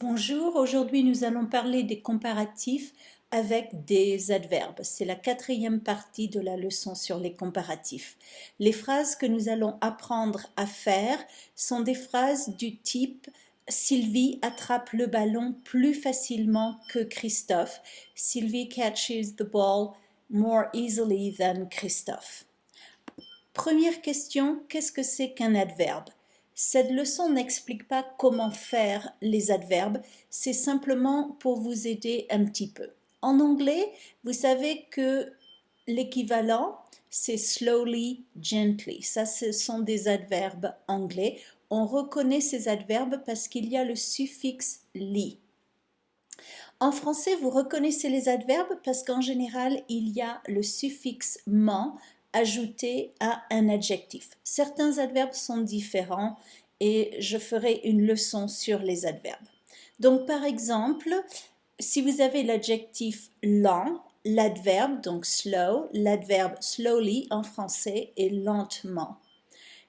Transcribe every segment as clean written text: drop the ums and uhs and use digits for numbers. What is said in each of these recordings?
Bonjour, aujourd'hui nous allons parler des comparatifs avec des adverbes. C'est la quatrième partie de la leçon sur les comparatifs. Les phrases que nous allons apprendre à faire sont des phrases du type Sylvie attrape le ballon plus facilement que Christophe. Sylvie catches the ball more easily than Christophe. Première question, qu'est-ce que c'est qu'un adverbe? Cette leçon n'explique pas comment faire les adverbes, c'est simplement pour vous aider un petit peu. En anglais, vous savez que l'équivalent, c'est slowly, gently. Ça, ce sont des adverbes anglais. On reconnaît ces adverbes parce qu'il y a le suffixe ly. En français, vous reconnaissez les adverbes parce qu'en général, il y a le suffixe ment ajouté à un adjectif. Certains adverbes sont différents et je ferai une leçon sur les adverbes. Donc, par exemple, si vous avez l'adjectif lent, l'adverbe, donc slow, l'adverbe slowly en français est lentement.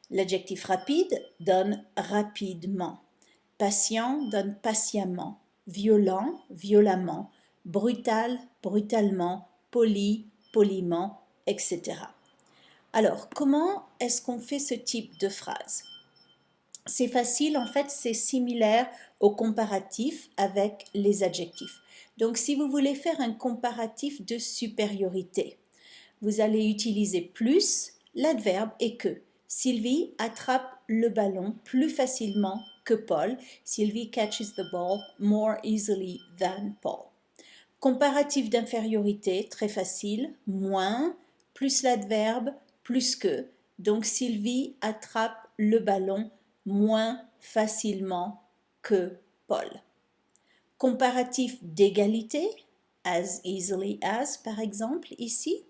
L'adjectif rapide donne rapidement. Patient donne patiemment. Violent, violemment. Brutal, brutalement. Poli, poliment, etc. Alors, comment est-ce qu'on fait ce type de phrase? C'est facile, en fait, c'est similaire au comparatif avec les adjectifs. Donc, si vous voulez faire un comparatif de supériorité, vous allez utiliser plus l'adverbe et que. Sylvie attrape le ballon plus facilement que Paul. Sylvie catches the ball more easily than Paul. Comparatif d'infériorité, très facile, moins, plus l'adverbe, plus que. Donc Sylvie attrape le ballon moins facilement que Paul. Comparatif d'égalité, as easily as par exemple ici.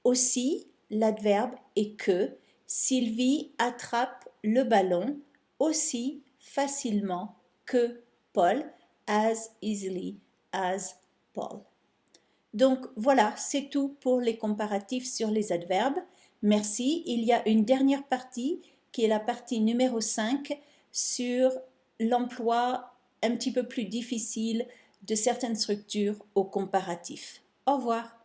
Aussi, l'adverbe est que. Sylvie attrape le ballon aussi facilement que Paul, as easily as Paul. Donc voilà, c'est tout pour les comparatifs sur les adverbes. Merci. Il y a une dernière partie qui est la partie numéro 5 sur l'emploi un petit peu plus difficile de certaines structures au comparatif. Au revoir.